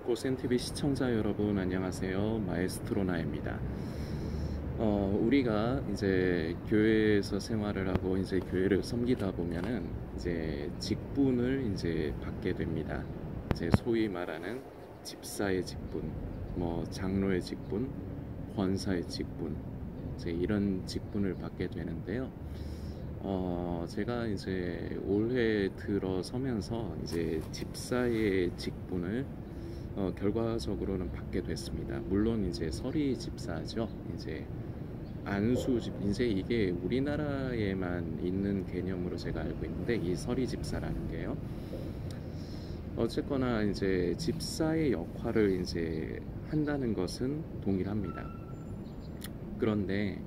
고센TV 시청자 여러분 안녕하세요. 마에스트로나입니다. 우리가 이제 교회에서 생활을 하고 이제 교회를 섬기다 보면은 이제 직분을 이제 받게 됩니다. 이제 소위 말하는 집사의 직분, 뭐 장로의 직분, 권사의 직분, 이제 이런 직분을 받게 되는데요. 제가 이제 올해 들어서면서 이제 집사의 직분을 결과적으로는 받게 됐습니다. 물론 이제 서리 집사죠. 이제 안수 집, 이제 이게 우리나라에만 있는 개념으로 제가 알고 있는데, 이 서리 집사라는 게요. 어쨌거나 이제 집사의 역할을 이제 한다는 것은 동일합니다. 그런데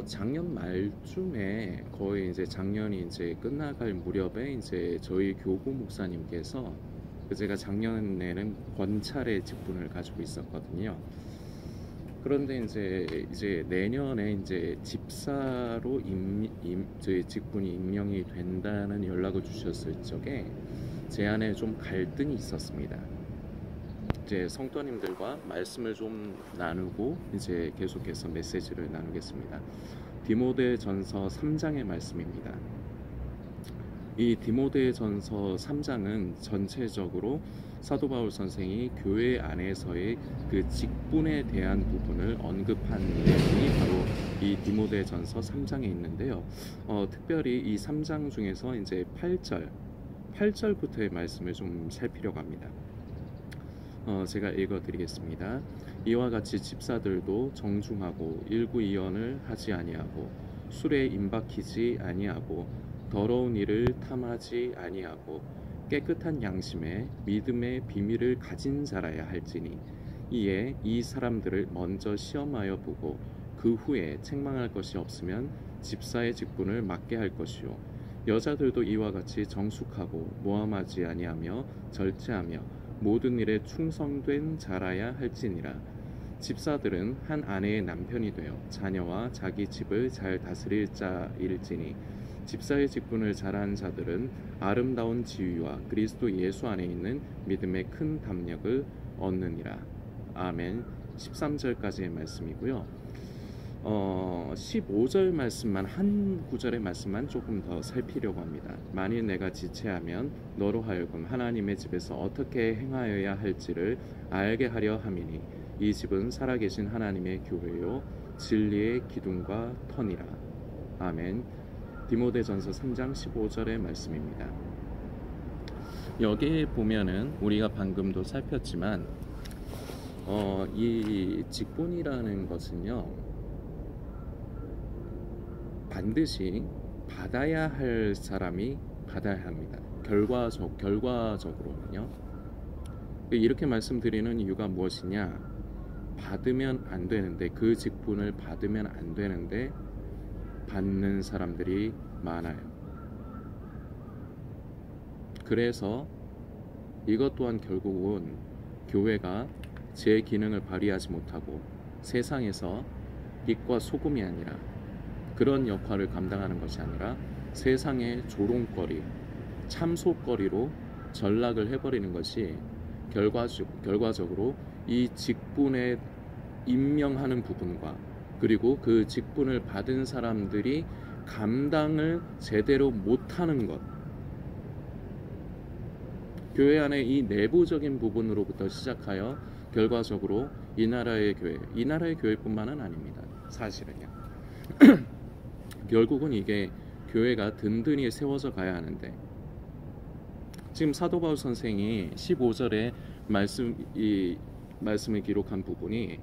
작년 말쯤에 거의 이제 작년이 이제 끝나갈 무렵에 이제 저희 교구 목사님께서 제가 작년에는 권찰의 직분을 가지고 있었거든요. 그런데 이제 내년에 이제 집사로 저희 직분이 임명이 된다는 연락을 주셨을 적에 제 안에 좀 갈등이 있었습니다. 이제 성도님들과 말씀을 좀 나누고 이제 계속해서 메시지를 나누겠습니다. 디모데전서 3장의 말씀입니다. 이 디모데전서 3장은 전체적으로 사도 바울 선생이 교회 안에서의 그 직분에 대한 부분을 언급한 내용이 바로 이 디모데전서 3장에 있는데요. 특별히 이 3장 중에서 이제 8절부터의 말씀을 좀 살피려고 합니다. 제가 읽어드리겠습니다. 이와 같이 집사들도 정중하고 일구이언을 하지 아니하고 술에 임박히지 아니하고 더러운 일을 탐하지 아니하고 깨끗한 양심에 믿음의 비밀을 가진 자라야 할지니, 이에 이 사람들을 먼저 시험하여 보고 그 후에 책망할 것이 없으면 집사의 직분을 맡게 할 것이요, 여자들도 이와 같이 정숙하고 모함하지 아니하며 절제하며 모든 일에 충성된 자라야 할지니라. 집사들은 한 아내의 남편이 되어 자녀와 자기 집을 잘 다스릴 자일지니, 집사의 직분을 잘하는 자들은 아름다운 지위와 그리스도 예수 안에 있는 믿음의 큰 담력을 얻느니라. 아멘. 13절까지의 말씀이고요. 15절 말씀만, 한 구절의 말씀만 조금 더 살피려고 합니다. 만일 내가 지체하면 너로 하여금 하나님의 집에서 어떻게 행하여야 할지를 알게 하려 함이니, 이 집은 살아계신 하나님의 교회요 진리의 기둥과 터니라. 아멘. 디모데전서 3장 15절의 말씀입니다. 여기에 보면은 우리가 방금도 살폈지만 이 직분이라는 것은요, 반드시 받아야 할 사람이 받아야 합니다. 결과적으로는요. 이렇게 말씀드리는 이유가 무엇이냐? 받으면 안 되는데, 그 직분을 받으면 안 되는데 받는 사람들이 많아요. 그래서 이것 또한 결국은 교회가 제 기능을 발휘하지 못하고 세상에서 빛과 소금이 아니라, 그런 역할을 감당하는 것이 아니라 세상의 조롱거리, 참소거리로 전락을 해버리는 것이 결과적으로 이 직분에 임명하는 부분과, 그리고 그 직분을 받은 사람들이 감당을 제대로 못하는 것, 교회 안에 이 내부적인 부분으로부터 시작하여 결과적으로 이 나라의 교회뿐만은 아닙니다. 사실은요. 결국은 이게 교회가 든든히 세워져 가야 하는데, 지금 사도 바울 선생이 15절에 말씀을 기록한 부분이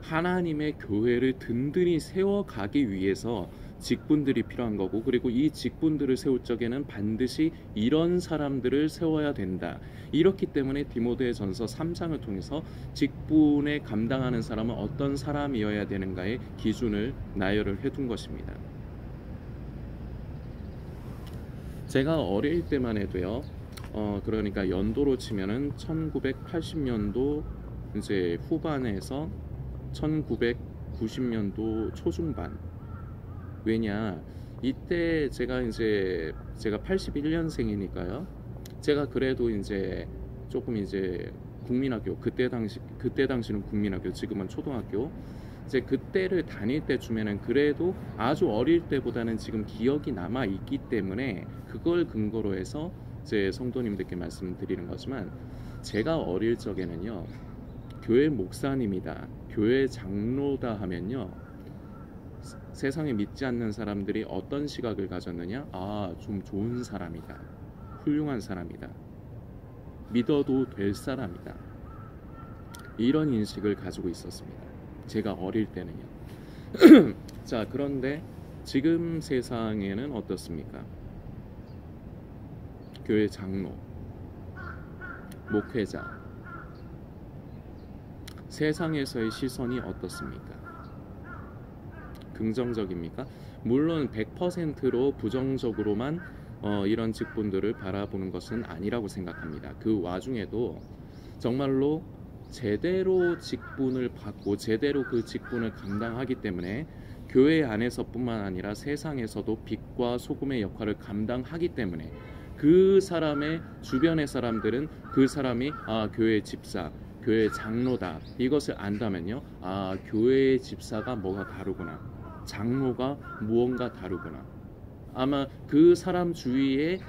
하나님의 교회를 든든히 세워가기 위해서 직분들이 필요한 거고, 그리고 이 직분들을 세울 적에는 반드시 이런 사람들을 세워야 된다. 이렇기 때문에 디모데전서 3장을 통해서 직분에 감당하는 사람은 어떤 사람이어야 되는가의 기준을 나열을 해둔 것입니다. 제가 어릴 때만 해도요, 그러니까 연도로 치면은 1980년도 이제 후반에서 1990년도 초중반. 왜냐, 이때 제가 81년생이니까요. 제가 그래도 이제 조금 이제 국민학교, 그때 당시는 국민학교, 지금은 초등학교, 이제 그때를 다닐 때쯤에는 그래도 아주 어릴 때보다는 지금 기억이 남아 있기 때문에 그걸 근거로 해서 제 성도님들께 말씀드리는 거지만, 제가 어릴 적에는요, 교회 목사님이다, 교회 장로다 하면요, 세상에 믿지 않는 사람들이 어떤 시각을 가졌느냐? 아, 좀 좋은 사람이다, 훌륭한 사람이다, 믿어도 될 사람이다, 이런 인식을 가지고 있었습니다, 제가 어릴 때는요. 자, 그런데 지금 세상에는 어떻습니까? 교회 장로, 목회자, 세상에서의 시선이 어떻습니까? 긍정적입니까? 물론 100%로 부정적으로만 이런 직분들을 바라보는 것은 아니라고 생각합니다. 그 와중에도 정말로 제대로 직분을 받고 제대로 그 직분을 감당하기 때문에 교회 안에서뿐만 아니라 세상에서도 빛과 소금의 역할을 감당하기 때문에 그 사람의 주변의 사람들은 그 사람이 교회 집사, 교회 장로다, 이것을 안다면요, 교회의 집사가 뭐가 다르구나, 장로가 무언가 다르구나, 아마 그 사람 주위에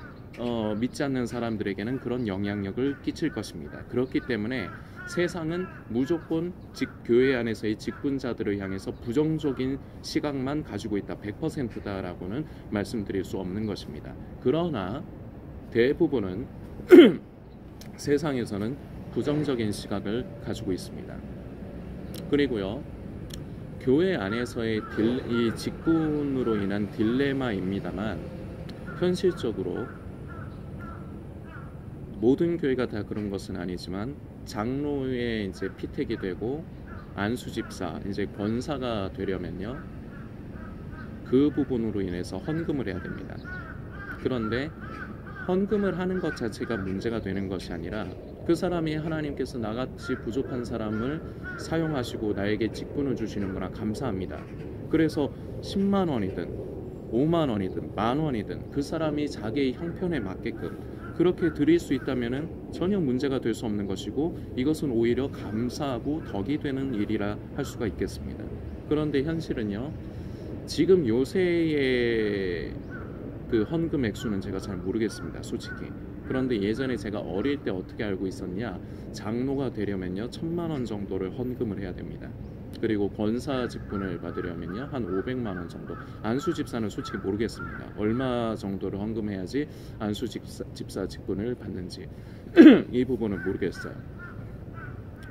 믿지 않는 사람들에게는 그런 영향력을 끼칠 것입니다. 그렇기 때문에 세상은 무조건 교회 안에서의 직분자들을 향해서 부정적인 시각만 가지고 있다, 100%다라고는 말씀드릴 수 없는 것입니다. 그러나 대부분은 세상에서는 부정적인 시각을 가지고 있습니다. 그리고요, 교회 안에서의 이 직분으로 인한 딜레마입니다만, 현실적으로 모든 교회가 다 그런 것은 아니지만 장로의 이제 피택이 되고 안수집사, 이제 권사가 되려면요, 그 부분으로 인해서 헌금을 해야 됩니다. 그런데 헌금을 하는 것 자체가 문제가 되는 것이 아니라 그 사람이 하나님께서 나같이 부족한 사람을 사용하시고 나에게 직분을 주시는구나, 감사합니다. 그래서 10만 원이든 5만 원이든 10,000원이든 그 사람이 자기의 형편에 맞게끔 그렇게 드릴 수 있다면 전혀 문제가 될 수 없는 것이고, 이것은 오히려 감사하고 덕이 되는 일이라 할 수가 있겠습니다. 그런데 현실은요, 지금 요새의 그 헌금 액수는 제가 잘 모르겠습니다, 솔직히. 그런데 예전에 제가 어릴 때 어떻게 알고 있었냐, 장로가 되려면요 1,000만 원 정도를 헌금을 해야 됩니다. 그리고 권사 직분을 받으려면요 한 500만 원 정도. 안수 집사는 솔직히 모르겠습니다, 얼마 정도를 헌금해야지 안수 집사 직분을 받는지. 이 부분은 모르겠어요.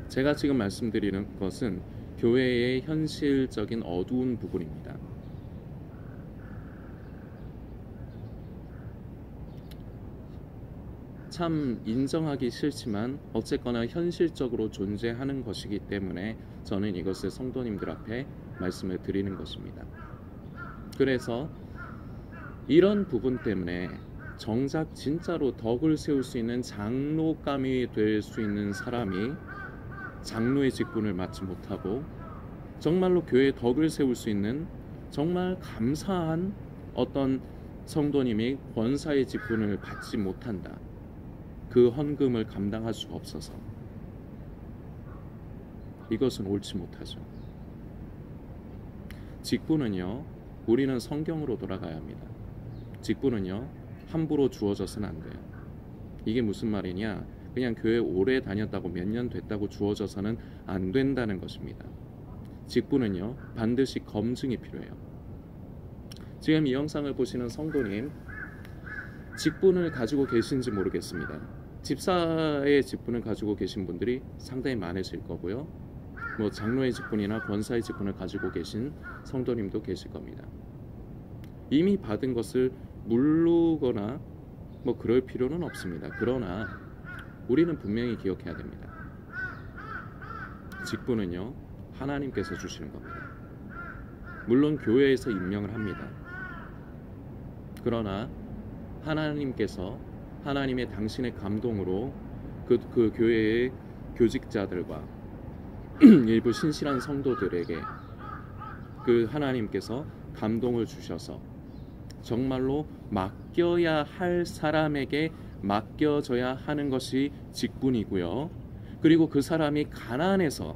제가 지금 말씀드리는 것은 교회의 현실적인 어두운 부분입니다. 참 인정하기 싫지만 어쨌거나 현실적으로 존재하는 것이기 때문에 저는 이것을 성도님들 앞에 말씀을 드리는 것입니다. 그래서 이런 부분 때문에 정작 진짜로 덕을 세울 수 있는 장로감이 될 수 있는 사람이 장로의 직분을 맡지 못하고, 정말로 교회에 덕을 세울 수 있는 정말 감사한 어떤 성도님이 권사의 직분을 받지 못한다, 그 헌금을 감당할 수가 없어서, 이것은 옳지 못하죠. 직분은요, 우리는 성경으로 돌아가야 합니다. 직분은요, 함부로 주어져서는 안 돼요. 이게 무슨 말이냐, 그냥 교회 오래 다녔다고 몇 년 됐다고 주어져서는 안 된다는 것입니다. 직분은요, 반드시 검증이 필요해요. 지금 이 영상을 보시는 성도님, 직분을 가지고 계신지 모르겠습니다. 집사의 직분을 가지고 계신 분들이 상당히 많으실 거고요, 장로의 직분이나 권사의 직분을 가지고 계신 성도님도 계실 겁니다. 이미 받은 것을 모르거나 그럴 필요는 없습니다. 그러나 우리는 분명히 기억해야 됩니다. 직분은요, 하나님께서 주시는 겁니다. 물론 교회에서 임명을 합니다. 그러나 하나님께서 하나님의 당신의 감동으로 그 교회의 교직자들과 일부 신실한 성도들에게 그 하나님께서 감동을 주셔서 정말로 맡겨야 할 사람에게 맡겨져야 하는 것이 직분이고요. 그리고 그 사람이 가난해서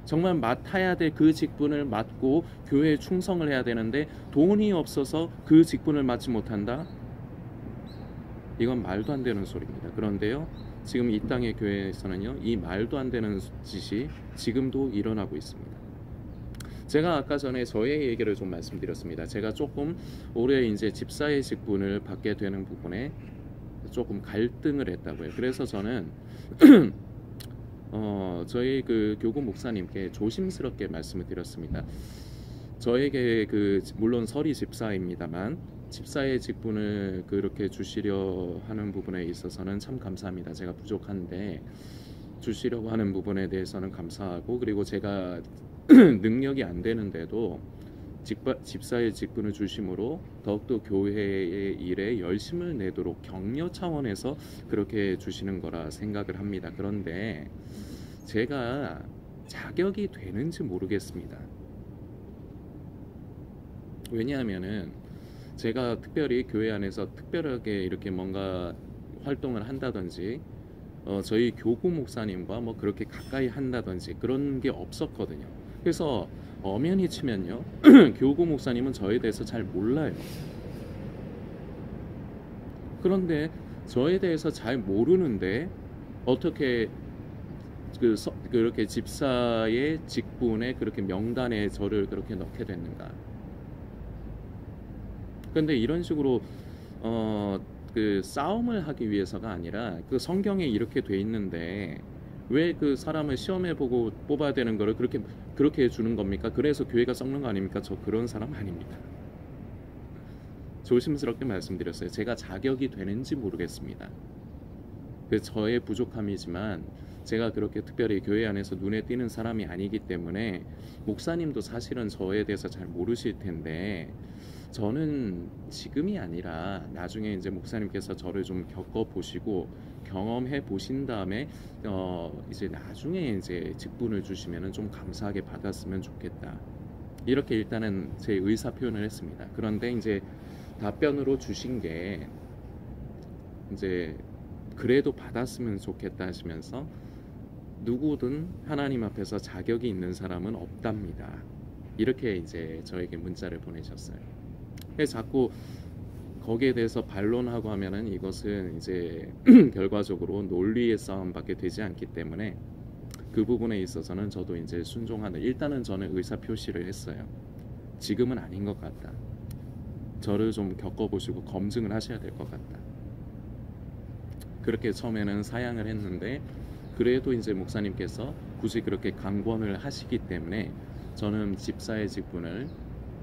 정말 맡아야 될 그 직분을 맡고 교회에 충성을 해야 되는데 돈이 없어서 그 직분을 맡지 못한다? 이건 말도 안 되는 소리입니다. 그런데요, 지금 이 땅의 교회에서는요, 이 말도 안 되는 짓이 지금도 일어나고 있습니다. 제가 아까 전에 저의 얘기를 좀 말씀드렸습니다. 제가 조금 올해 이제 집사의 직분을 받게 되는 부분에 조금 갈등을 했다고요. 그래서 저는 저희 그 교구 목사님께 조심스럽게 말씀을 드렸습니다. 저에게 물론 설이 집사입니다만 집사의 직분을 그렇게 주시려 하는 부분에 있어서는 참 감사합니다. 제가 부족한데 주시려고 하는 부분에 대해서는 감사하고, 그리고 제가 능력이 안 되는데도 집사의 직분을 주심으로 더욱더 교회의 일에 열심을 내도록 격려 차원에서 그렇게 주시는 거라 생각을 합니다. 그런데 제가 자격이 되는지 모르겠습니다. 왜냐하면은 제가 특별히 교회 안에서 특별하게 이렇게 뭔가 활동을 한다든지 저희 교구 목사님과 뭐 그렇게 가까이 한다든지 그런 게 없었거든요. 그래서 엄연히 치면요, 교구 목사님은 저에 대해서 잘 몰라요. 그런데 저에 대해서 잘 모르는데 어떻게 그렇게 집사의 직분에 그렇게 명단에 저를 그렇게 넣게 됐는가? 근데 이런 식으로 싸움을 하기 위해서가 아니라 그 성경에 이렇게 돼 있는데 왜 그 사람을 시험해 보고 뽑아야 되는 거를 그렇게 해주는 겁니까? 그래서 교회가 썩는 거 아닙니까? 저 그런 사람 아닙니다. 조심스럽게 말씀드렸어요. 제가 자격이 되는지 모르겠습니다. 그 저의 부족함이지만 제가 그렇게 특별히 교회 안에서 눈에 띄는 사람이 아니기 때문에 목사님도 사실은 저에 대해서 잘 모르실 텐데, 저는 지금이 아니라 나중에 이제 목사님께서 저를 좀 겪어 보시고 경험해 보신 다음에 이제 나중에 이제 직분을 주시면은 좀 감사하게 받았으면 좋겠다, 이렇게 일단은 제 의사 표현을 했습니다. 그런데 이제 답변으로 주신 게 이제 그래도 받았으면 좋겠다 하시면서 누구든 하나님 앞에서 자격이 있는 사람은 없답니다, 이렇게 이제 저에게 문자를 보내셨어요. 그래서 자꾸 거기에 대해서 반론하고 하면은 이것은 이제 결과적으로 논리의 싸움밖에 되지 않기 때문에 그 부분에 있어서는 저도 이제 순종하는, 일단은 저는 의사 표시를 했어요. 지금은 아닌 것 같다. 저를 좀 겪어보시고 검증을 하셔야 될 것 같다. 그렇게 처음에는 사양을 했는데, 그래도 이제 목사님께서 굳이 그렇게 강권을 하시기 때문에 저는 집사의 직분을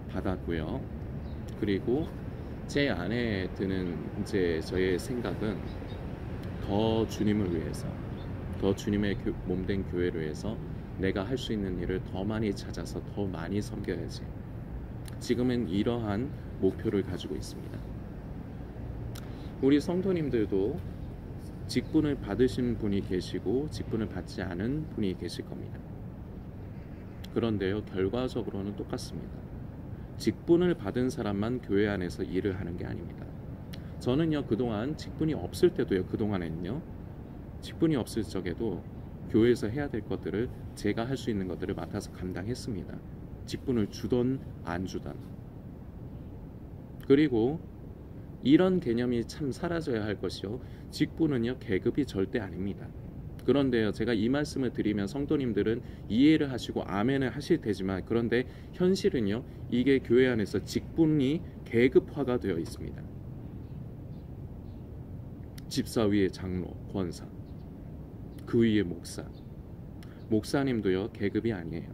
받았고요. 그리고 제 안에 드는 이제 저의 생각은 더 주님을 위해서, 더 주님의 몸된 교회를 위해서 내가 할 수 있는 일을 더 많이 찾아서 더 많이 섬겨야지. 지금은 이러한 목표를 가지고 있습니다. 우리 성도님들도 직분을 받으신 분이 계시고 직분을 받지 않은 분이 계실 겁니다. 그런데요, 결과적으로는 똑같습니다. 직분을 받은 사람만 교회 안에서 일을 하는 게 아닙니다. 저는요, 그동안 직분이 없을 때도요, 그동안에는요, 직분이 없을 적에도 교회에서 해야 될 것들을, 제가 할 수 있는 것들을 맡아서 감당했습니다. 직분을 주던 안 주던. 그리고 이런 개념이 참 사라져야 할 것이요, 직분은요, 계급이 절대 아닙니다. 그런데요, 제가 이 말씀을 드리면 성도님들은 이해를 하시고 아멘을 하실 테지만, 그런데 현실은요, 이게 교회 안에서 직분이 계급화가 되어 있습니다. 집사 위에 장로, 권사, 그 위에 목사. 목사님도요, 계급이 아니에요.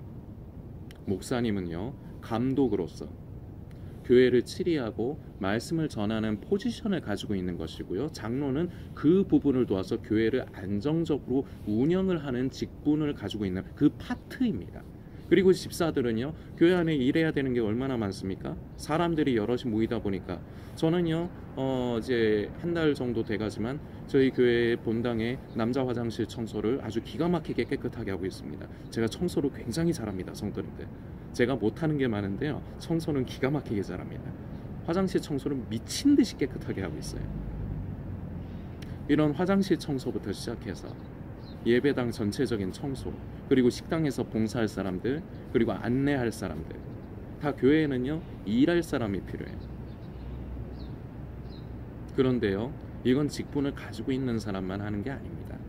목사님은요, 감독으로서 교회를 치리하고 말씀을 전하는 포지션을 가지고 있는 것이고요, 장로는 그 부분을 도와서 교회를 안정적으로 운영을 하는 직분을 가지고 있는 그 파트입니다. 그리고 집사들은요, 교회 안에 일해야 되는 게 얼마나 많습니까? 사람들이 여럿이 모이다 보니까. 저는요, 이제 한 달 정도 돼가지만 저희 교회 본당의 남자 화장실 청소를 아주 기가 막히게 깨끗하게 하고 있습니다. 제가 청소를 굉장히 잘합니다, 성도님들. 제가 못하는 게 많은데요, 청소는 기가 막히게 잘합니다. 화장실 청소를 미친 듯이 깨끗하게 하고 있어요. 이런 화장실 청소부터 시작해서 예배당 전체적인 청소, 그리고 식당에서 봉사할 사람들, 그리고 안내할 사람들, 다 교회에는요 일할 사람이 필요해요. 그런데요, 이건 직분을 가지고 있는 사람만 하는 게 아닙니다.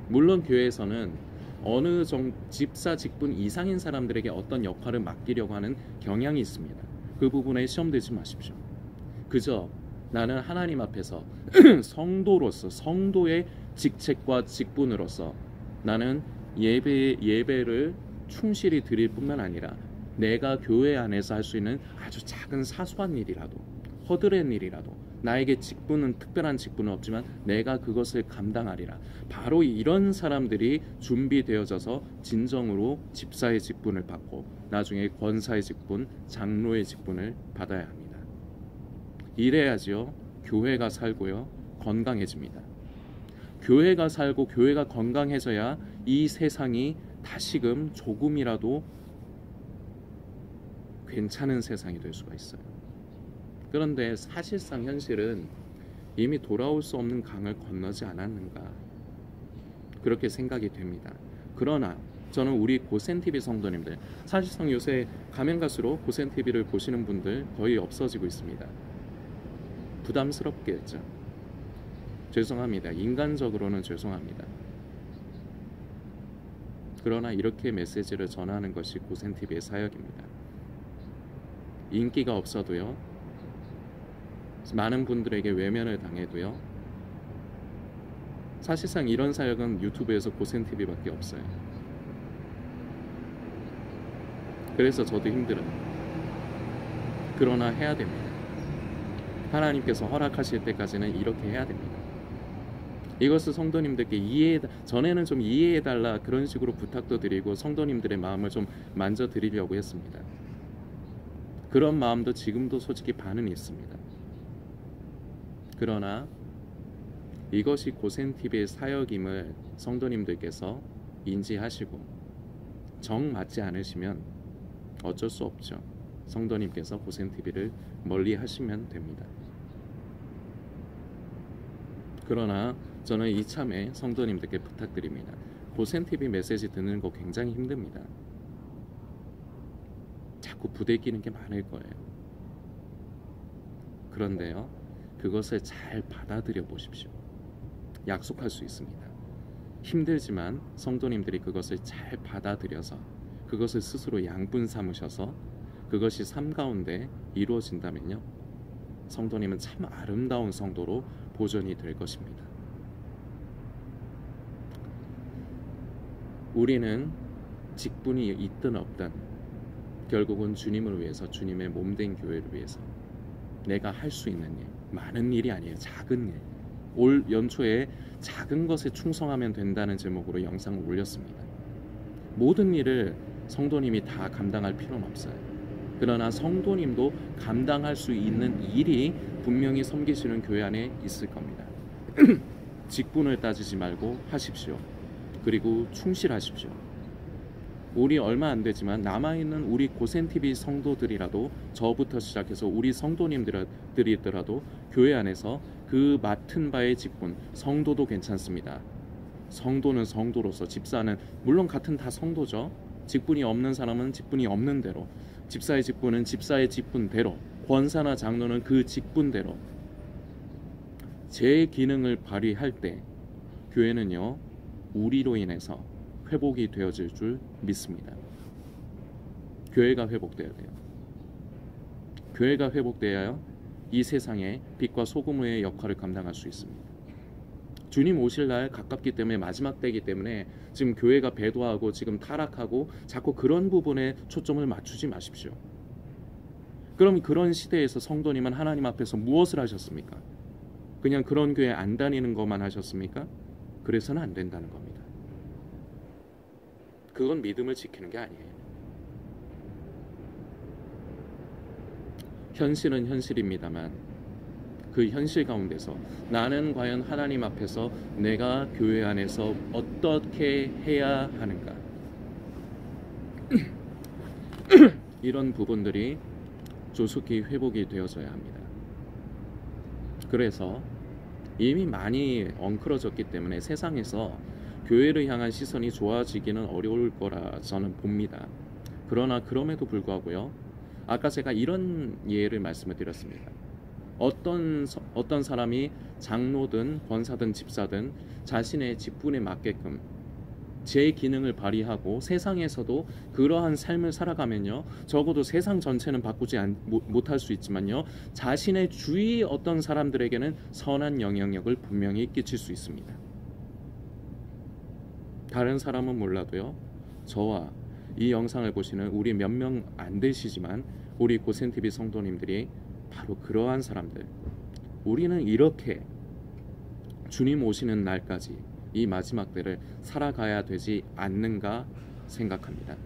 물론 교회에서는 어느 정도 집사 직분 이상인 사람들에게 어떤 역할을 맡기려고 하는 경향이 있습니다. 그 부분에 시험되지 마십시오. 그저 나는 하나님 앞에서 성도로서, 성도의 직책과 직분으로서 나는 예배를 충실히 드릴 뿐만 아니라 내가 교회 안에서 할 수 있는 아주 작은 사소한 일이라도, 허드렛 일이라도, 나에게 직분은, 특별한 직분은 없지만 내가 그것을 감당하리라. 바로 이런 사람들이 준비되어져서 진정으로 집사의 직분을 받고 나중에 권사의 직분, 장로의 직분을 받아야 합니다. 이래야지요 교회가 살고요 건강해집니다. 교회가 살고 교회가 건강해져야 이 세상이 다시금 조금이라도 괜찮은 세상이 될 수가 있어요. 그런데 사실상 현실은 이미 돌아올 수 없는 강을 건너지 않았는가, 그렇게 생각이 됩니다. 그러나 저는 우리 고센TV 성도님들, 사실상 요새 가면 갈수록 고센TV를 보시는 분들 거의 없어지고 있습니다. 부담스럽겠죠. 죄송합니다. 인간적으로는 죄송합니다. 그러나 이렇게 메시지를 전하는 것이 고센TV의 사역입니다. 인기가 없어도요, 많은 분들에게 외면을 당해도요, 사실상 이런 사역은 유튜브에서 고센TV밖에 없어요. 그래서 저도 힘들어요. 그러나 해야 됩니다. 하나님께서 허락하실 때까지는 이렇게 해야 됩니다. 이것을 성도님들께 전에는 좀 이해해달라 그런 식으로 부탁도 드리고 성도님들의 마음을 좀 만져드리려고 했습니다. 그런 마음도 지금도 솔직히 반은 있습니다. 그러나 이것이 고센TV의 사역임을 성도님들께서 인지하시고 정 맞지 않으시면 어쩔 수 없죠. 성도님께서 고센TV를 멀리 하시면 됩니다. 그러나 저는 이참에 성도님들께 부탁드립니다. 고센TV 메시지 듣는 거 굉장히 힘듭니다. 자꾸 부대끼는 게 많을 거예요. 그런데요, 그것을 잘 받아들여 보십시오. 약속할 수 있습니다. 힘들지만 성도님들이 그것을 잘 받아들여서 그것을 스스로 양분 삼으셔서 그것이 삶 가운데 이루어진다면요, 성도님은 참 아름다운 성도로 보존이 될 것입니다. 우리는 직분이 있든 없든 결국은 주님을 위해서, 주님의 몸된 교회를 위해서 내가 할 수 있는 일, 많은 일이 아니에요. 작은 일. 올 연초에 작은 것에 충성하면 된다는 제목으로 영상을 올렸습니다. 모든 일을 성도님이 다 감당할 필요는 없어요. 그러나 성도님도 감당할 수 있는 일이 분명히 섬기시는 교회 안에 있을 겁니다. 직분을 따지지 말고 하십시오. 그리고 충실하십시오. 우리 얼마 안 되지만 남아있는 우리 고센TV 성도들이라도, 저부터 시작해서 우리 성도님들이더라도 교회 안에서 그 맡은 바의 직분, 성도도 괜찮습니다. 성도는 성도로서, 집사는 물론 같은 다 성도죠. 직분이 없는 사람은 직분이 없는 대로, 집사의 직분은 집사의 직분대로, 권사나 장로는 그 직분대로 제 기능을 발휘할 때 교회는요, 우리로 인해서 회복이 되어질 줄 믿습니다. 교회가 회복되어야 돼요. 교회가 회복되어야 이 세상에 빛과 소금의 역할을 감당할 수 있습니다. 주님 오실 날 가깝기 때문에, 마지막 때이기 때문에 지금 교회가 배도하고 지금 타락하고 자꾸 그런 부분에 초점을 맞추지 마십시오. 그럼 그런 시대에서 성도님은 하나님 앞에서 무엇을 하셨습니까? 그냥 그런 교회 안 다니는 것만 하셨습니까? 그래서는 안 된다는 겁니다. 그건 믿음을 지키는 게 아니에요. 현실은 현실입니다만 그 현실 가운데서 나는 과연 하나님 앞에서 내가 교회 안에서 어떻게 해야 하는가, 이런 부분들이 조속히 회복이 되어져야 합니다. 그래서 이미 많이 엉클어졌기 때문에 세상에서 교회를 향한 시선이 좋아지기는 어려울 거라 저는 봅니다. 그러나 그럼에도 불구하고요. 아까 제가 이런 예를 말씀을 드렸습니다. 어떤 사람이 장로든 권사든 집사든 자신의 직분에 맞게끔 제 기능을 발휘하고 세상에서도 그러한 삶을 살아가면요, 적어도 세상 전체는 바꾸지 못할 수 있지만요, 자신의 주위 어떤 사람들에게는 선한 영향력을 분명히 끼칠 수 있습니다. 다른 사람은 몰라도요, 저와 이 영상을 보시는 우리 몇 명 안 되시지만 우리 고센TV 성도님들이 바로 그러한 사람들, 우리는 이렇게 주님 오시는 날까지 이 마지막 때를 살아가야 되지 않는가 생각합니다.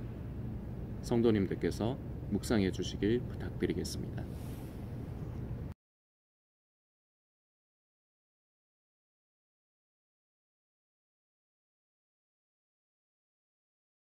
성도님들께서 묵상해 주시길 부탁드리겠습니다.